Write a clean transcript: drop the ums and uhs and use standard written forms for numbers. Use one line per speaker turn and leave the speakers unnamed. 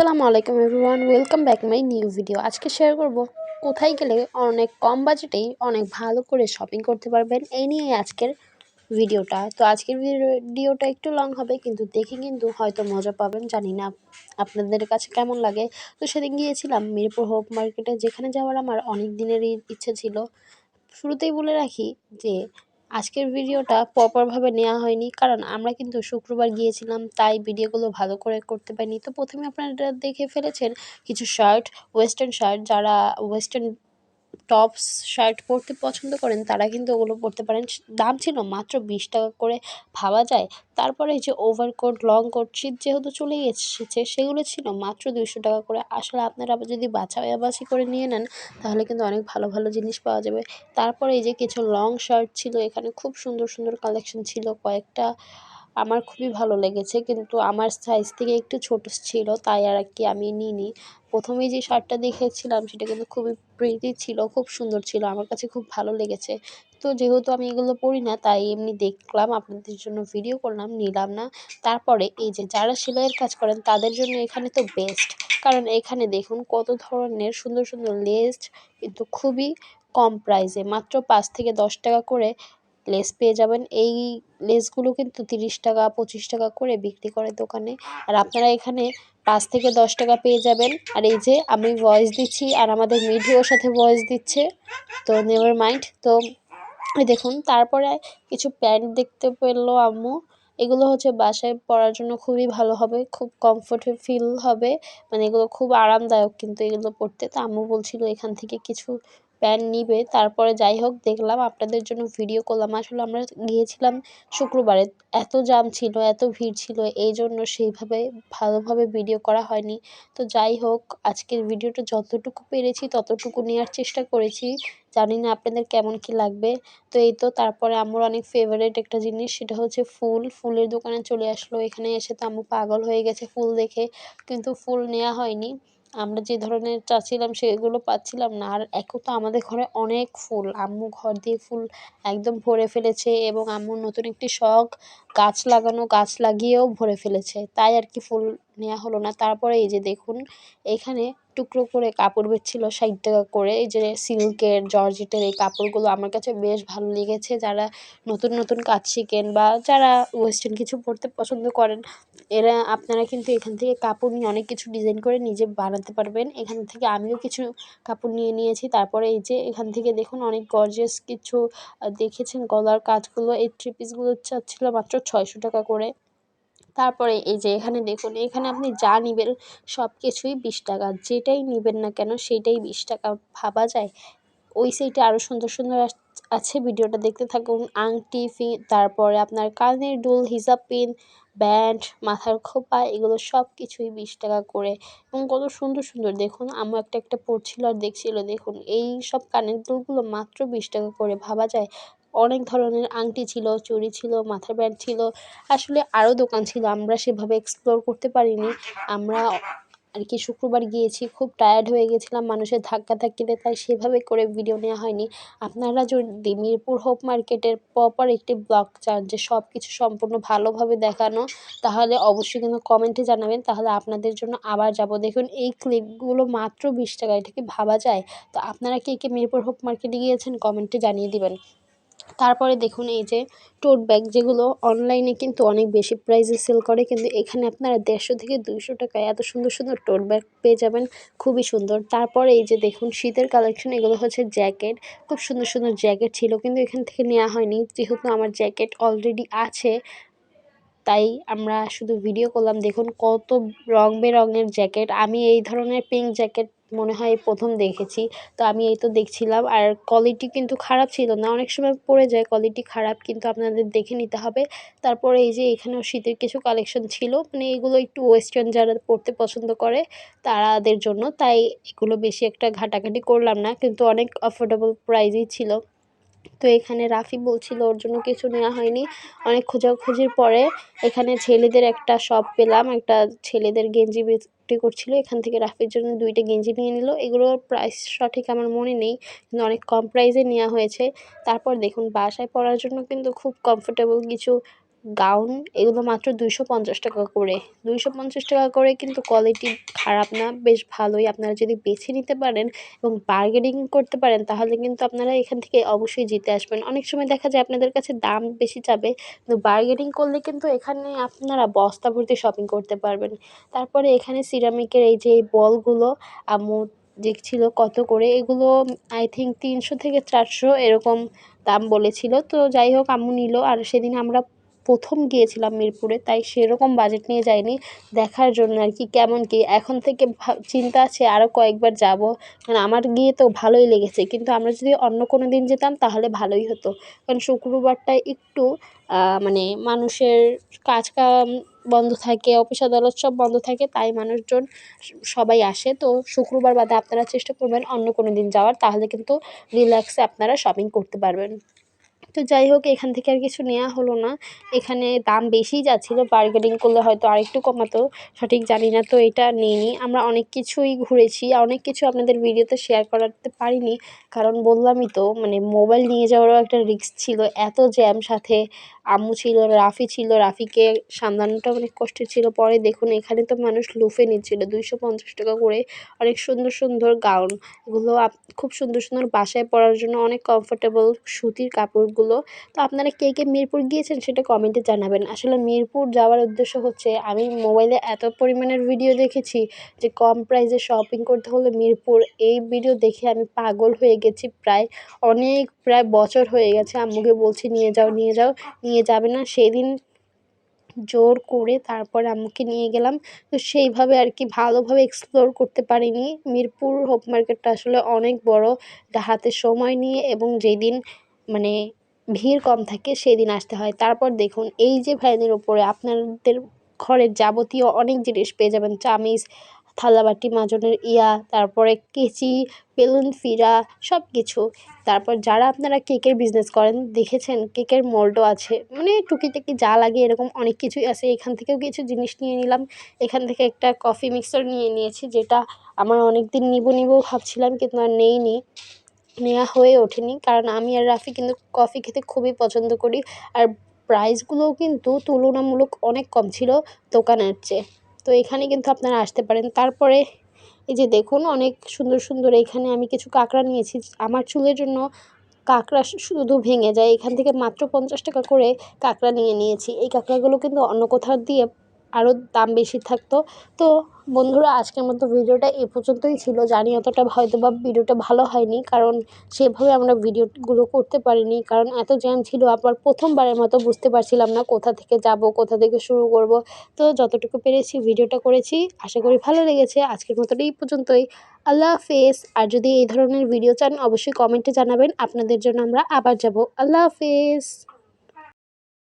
আসসালামু আলাইকুম everyone, welcome back my new video. আজকে শেয়ার করব কোথায় গেলে অনেক কম বাজেটেই অনেক ভালো করে শপিং করতে পারবেন, এই নিয়ে আজকের ভিডিওটা। তো আজকের ভিডিওটা একটু লং হবে, কিন্তু দেখে কিন্তু হয়তো মজা পাবেন। জানি না আপনাদের কাছে কেমন লাগে। তো সেদিন গিয়েছিলাম মিরপুর হোপ মার্কেটে, যেখানে যাওয়ার আমার অনেক দিনেরই ইচ্ছে ছিল। শুরুতেই বলে রাখি যে আজকের ভিডিওটা প্রপারভাবে নেওয়া হয়নি, কারণ আমরা কিন্তু শুক্রবার গিয়েছিলাম, তাই ভিডিওগুলো ভালো করে করতে পারিনি। তো প্রথমে আপনারা দেখে ফেলেছেন কিছু শার্ট, ওয়েস্টার্ন শার্ট। যারা ওয়েস্টার্ন টপস শার্ট পরতে পছন্দ করেন তারা কিন্তু ওগুলো পরতে পারেন। দাম ছিল মাত্র 20 টাকা করে, ভাবা যায়। তারপরে এই যে ওভারকোট, লং কোট, শীত যেহেতু চলেই এসেছে, সেগুলো ছিল মাত্র 200 টাকা করে। আসলে আপনারা যদি বাছাবাছি করে নিয়ে নেন তাহলে কিন্তু অনেক ভালো ভালো জিনিস পাওয়া যাবে। তারপরে এই যে কিছু লং শার্ট ছিল, এখানে খুব সুন্দর সুন্দর কালেকশন ছিল। কয়েকটা আমার খুবই ভালো লেগেছে, কিন্তু আমার সাইজ থেকে একটু ছোট ছিল, তাই আর কি আমি নিইনি। প্রথমেই যে শার্টটা দেখেছিলাম সেটা কিন্তু খুবই প্রিটি ছিল, খুব সুন্দর ছিল, আমার কাছে খুব ভালো লেগেছে। তো যেহেতু আমি এগুলো পরি না, তাই এমনি দেখলাম, আপনাদের জন্য ভিডিও করলাম, নিলাম না। তারপরে এই যে যারা সেলাইয়ের কাজ করেন তাদের জন্য এখানে তো বেস্ট, কারণ এখানে দেখুন কত ধরনের সুন্দর সুন্দর লেস, কিন্তু খুবই কম প্রাইসে, মাত্র 5 থেকে 10 টাকা করে লেস পেয়ে যাবেন। এই লেসগুলো কিন্তু 30 টাকা 25 টাকা করে বিক্রি করে দোকানে, আর আপনারা এখানে 5 থেকে 10 টাকা পেয়ে যাবেন। আর এই যে আমি ভয়েস দিচ্ছি আর আমাদের মিডিয়ার সাথে ভয়েস দিচ্ছে, তো নেভার মাইন্ড। তো এই দেখুন, তারপরে কিছু প্যান্ট দেখতে পেলো আম্মু। এগুলো হচ্ছে বাসায় পরার জন্য খুবই ভালো হবে, খুব কমফোর্টেবল ফিল হবে, মানে এগুলো খুব আরামদায়ক কিন্তু এগুলো পরতে। তো আম্মু বলছিল এখান থেকে কিছু প্যান্ট নিবে। তারপরে যাই হোক, দেখলাম, আপনাদের জন্য ভিডিও করলাম। আসলে আমরা গিয়েছিলাম শুক্রবারে, এত জ্যাম ছিল, এত ভিড় ছিল, এই জন্য সেইভাবে ভালোভাবে ভিডিও করা হয়নি। তো যাই হোক, আজকের ভিডিওটা যতটুকু পেরেছি ততটুকু নেওয়ার চেষ্টা করেছি। জানি না আপনাদের কেমন কি লাগবে। তো এই তো, তারপরে আম্মুর অনেক ফেভারিট একটা জিনিস, সেটা হচ্ছে ফুল। ফুলের দোকানে চলে আসলো। এখানে এসে তো আম্মু পাগল হয়ে গেছে ফুল দেখে, কিন্তু ফুল নেওয়া হয়নি। আমরা যে ধরনের চাচ্ছিলাম সেগুলো পাচ্ছিলাম না। আর এখন তো আমাদের ঘরে অনেক ফুল, আম্মু ঘর দিয়ে ফুল একদম ভরে ফেলেছে, এবং আম্মুর নতুন একটি শখ, গাছ লাগানো, গাছ লাগিয়েও ভরে ফেলেছে, তাই আর কি ফুল নেওয়া হলো না। তারপরে এই যে দেখুন, এখানে টুকরো করে কাপড় বেচছিল 60 টাকা করে। এই যে সিল্কের, জর্জেটের এই কাপড়গুলো আমার কাছে বেশ ভালো লেগেছে। যারা নতুন নতুন কাজ শিখেন বা যারা ওয়েস্টার্ন কিছু পরতে পছন্দ করেন, আপনারা কিন্তু এখান থেকে কাপড় নিয়ে অনেক কিছু ডিজাইন করে নিজে বানাতে পারবেন। এখান থেকে আমিও কিছু কাপড় নিয়ে নিয়েছি। তারপরে এই যে এখান থেকে দেখুন অনেক গর্জিয়াস কিছু দেখেছেন গলার কাজগুলো। এই থ্রি পিসগুলো চাচ্ছিল মাত্র 600 টাকা করে। তারপরে এই যে এখানে দেখুন, এখানে আপনি যা নিবেন সব কিছুই 20 টাকা, যেটাই নিবেন না কেন সেটাই 20 টাকা, ভাবা যায়। ওই সাইডে আরও সুন্দর সুন্দর আছে, ভিডিওটা দেখতে থাকুন। আংটি, তারপরে আপনার কানের দুল, হিজাব পিন, ব্যান্ড, মাথার খোপা, এগুলো সব কিছুই 20 টাকা করে, এবং কত সুন্দর সুন্দর দেখুন। আমার একটা একটা পড়ছিল আর দেখছিল, দেখুন এই সব কানের দুলগুলো মাত্র 20 টাকা করে, ভাবা যায়। অনেক ধরনের আংটি ছিল, চুড়ি ছিল, মাথার ব্যান্ড ছিল। আসলে আরও দোকান ছিল, আমরা সেভাবে এক্সপ্লোর করতে পারিনি। আমরা আর কি শুক্রবার গিয়েছি, খুব টায়ার্ড হয়ে গেছিলাম মানুষের ধাক্কাধাক্কিতে, তাই সেভাবে করে ভিডিও নেওয়া হয়নি। আপনারা যদি মিরপুর হোপ মার্কেটের প্রপার একটি ব্লগ চান, যে সব কিছু সম্পূর্ণ ভালোভাবে দেখানো, তাহলে অবশ্যই কিন্তু কমেন্টে জানাবেন, তাহলে আপনাদের জন্য আবার যাব। দেখুন এই ক্লিপগুলো মাত্র 20 টাকা, এটা কি ভাবা যায়? তো আপনারা কে কে মিরপুর হোপ মার্কেটে গিয়েছেন কমেন্টে জানিয়ে দিবেন। তারপরে দেখুন এই যে টোট ব্যাগ, যেগুলো অনলাইনে কিন্তু অনেক বেশি প্রাইসে সেল করে, কিন্তু এখানে আপনারা 150 থেকে 200 টাকায় এত সুন্দর সুন্দর টোট ব্যাগ পেয়ে যাবেন, খুবই সুন্দর। তারপরে এই যে দেখুন শীতের কালেকশন, এগুলো হচ্ছে জ্যাকেট, খুব সুন্দর সুন্দর জ্যাকেট ছিল, কিন্তু এখান থেকে নেওয়া হয়নি, যেহেতু আমার জ্যাকেট অলরেডি আছে, তাই আমরা শুধু ভিডিও করলাম। দেখুন কত রং বেরঙের জ্যাকেট, আমি এই ধরনের পিঙ্ক জ্যাকেট মনে হয় প্রথম দেখেছি। তো আমি এই তো দেখছিলাম, আর কোয়ালিটি কিন্তু খারাপ ছিল না, অনেক সময় পড়ে যায় কোয়ালিটি খারাপ, কিন্তু আপনাদের দেখে নিতে হবে। তারপরে এই যে এখানেও শীতের কিছু কালেকশন ছিল, মানে এগুলো একটু ওয়েস্টার্ন যারা পড়তে পছন্দ করে তাদের জন্য, তাই এগুলো বেশি একটা ঘাটাঘাটি করলাম না, কিন্তু অনেক অ্যাফোর্ডেবল প্রাইসেই ছিল। তো এখানে রাফি বলছিল ওর জন্য কিছু নেওয়া হয়নি। অনেক খোঁজাখুঁজির পরে এখানে ছেলেদের একটা শপ পেলাম, একটা ছেলেদের গেঞ্জি বিক্রি করছিল, এখান থেকে রাফির জন্য 2টা গেঞ্জি নিয়ে নিল। এগুলোর প্রাইস সঠিক আমার মনে নেই, কিন্তু অনেক কম প্রাইসে নেওয়া হয়েছে। তারপর দেখুন বাসায় পরার জন্য কিন্তু খুব কমফোর্টেবল কিছু গাউন এগুলো মাত্র 250 টাকা করে। 250 টাকা করে কিন্তু কোয়ালিটি খারাপ না, বেশ ভালোই। আপনারা যদি বেছে নিতে পারেন এবং বার্গেনিং করতে পারেন তাহলে কিন্তু আপনারা এখান থেকে অবশ্যই জিতে আসবেন। অনেক সময় দেখা যায় আপনাদের কাছে দাম বেশি চাবে, কিন্তু বার্গেনিং করলে কিন্তু এখানে আপনারা বস্তা ভর্তি শপিং করতে পারবেন। তারপরে এখানে সিরামিকের এই যে বলগুলো আম্মু দেখছিল কত করে, এগুলো আই থিঙ্ক 300 থেকে 400 এরকম দাম বলেছিল। তো যাই হোক আম্মু নিল। আর সেদিন আমরা প্রথম গিয়েছিলাম মিরপুরে, তাই সেরকম বাজেট নিয়ে যাইনি, দেখার জন্য আর কি কেমন কি। এখন থেকে চিন্তা আছে আরও কয়েকবার যাব, কারণ আমার গিয়ে তো ভালোই লেগেছে। কিন্তু আমরা যদি অন্য কোনো দিন যেতাম তাহলে ভালোই হতো, কারণ শুক্রবারটা একটু মানে মানুষের কাজ কাম বন্ধ থাকে, অফিস আদালত সব বন্ধ থাকে, তাই মানুষজন সবাই আসে। তো শুক্রবার বাদে আপনারা চেষ্টা করবেন অন্য কোনো দিন যাওয়ার, তাহলে কিন্তু রিল্যাক্সে আপনারা শপিং করতে পারবেন। তো যাই হোক এখান থেকে আর কিছু নেওয়া হলো না। এখানে দাম বেশিই যাচ্ছিলো, বার্গেনিং করলে হয়তো আরেকটু কমাতো, সঠিক জানি না। তো এটা নিইনি। আমরা অনেক কিছুই ঘুরেছি, অনেক কিছু আপনাদের ভিডিওতে শেয়ার করাতে পারিনি, কারণ বললামই তো মানে মোবাইল নিয়ে যাওয়ারও একটা রিস্ক ছিল। এত জ্যাম, সাথে আম্মু ছিল, রাফি ছিল, রাফিকে সামলানোটা অনেক কষ্টের ছিল। পরে দেখুন এখানে তো মানুষ লুফে নিচ্ছিল 250 টাকা করে অনেক সুন্দর সুন্দর গাউন। এগুলো খুব সুন্দর সুন্দর বাসায় পরার জন্য অনেক কমফোর্টেবল সুতির কাপড়গুলো। তো আপনারা কে কে মিরপুর গিয়েছেন সেটা কমেন্টে জানাবেন। আসলে মিরপুর যাওয়ার উদ্দেশ্য হচ্ছে, আমি মোবাইলে এত পরিমাণের ভিডিও দেখেছি যে কম প্রাইসে শপিং করতে হলে মিরপুর, এই ভিডিও দেখে আমি পাগল হয়ে গেছি। প্রায় বছর হয়ে গেছে আম্মুকে বলছি নিয়ে যাও নিয়ে যাও, নিয়ে যাবে না। সেদিন জোর করে তারপর আম্মুকে নিয়ে গেলাম। তো সেইভাবে আর কি ভালোভাবে এক্সপ্লোর করতে পারিনি। মিরপুর হোপ মার্কেটটা আসলে অনেক বড়, হাতে সময় নিয়ে এবং যেদিন মানে ভিড় কম থাকে সেদিন আসতে হয়। তারপর দেখুন এই যে ভ্যানের উপরে আপনাদের ঘরের যাবতীয় অনেক জিনিস পেয়ে যাবেন, চামিচ, থালাবাটি মাজনের তারপরে কেচি, বেলুন ফিরা, সব কিছু। তারপর যারা আপনারা কেকের বিজনেস করেন দেখেছেন কেকের মোল্ডও আছে, মানে টুকিটাকি যা লাগে এরকম অনেক কিছুই আছে। এখান থেকেও কিছু জিনিস নিয়ে নিলাম। এখান থেকে একটা কফি মিক্সার নিয়ে নিয়েছি, যেটা আমার অনেক দিন নিব ভাবছিলাম কিন্তু আর নেইনি, নেওয়া হয়ে ওঠেনি, কারণ আমি আর রাফি কিন্তু কফি খেতে খুবই পছন্দ করি। আর প্রাইসগুলোও কিন্তু তুলনামূলক অনেক কম ছিল দোকানের চেয়ে। তো এখানে কিন্তু আপনারা আসতে পারেন। তারপরে এই যে দেখুন অনেক সুন্দর সুন্দর, এখানে আমি কিছু কাঁকড়া নিয়েছি আমার চুলের জন্য। কাঁকড়া শুধু ভেঙে যায়, এখান থেকে মাত্র 50 টাকা করে কাঁকড়া নিয়ে নিয়েছি। এই কাঁকড়াগুলো কিন্তু অন্য কোথাও দিয়ে আরও দাম বেশি থাকতো। তো বন্ধুরা আজকের মতো ভিডিওটা এ পর্যন্তই ছিল। জানি অতটা হয়তো বা ভিডিওটা ভালো হয়নি, কারণ সেভাবে আমরা ভিডিওগুলো করতে পারিনি, কারণ এত জ্যাম ছিল। আবার প্রথমবারের মতো বুঝতে পারছিলাম না কোথা থেকে যাব, কোথা থেকে শুরু করব। তো যতটুকু পেরেছি ভিডিওটা করেছি, আশা করি ভালো লেগেছে। আজকের মতো এই পর্যন্তই। আল্লাহ হাফেজ। আর যদি এই ধরনের ভিডিও চান অবশ্যই কমেন্টে জানাবেন, আপনাদের জন্য আমরা আবার যাব। আল্লাহ হাফেজ।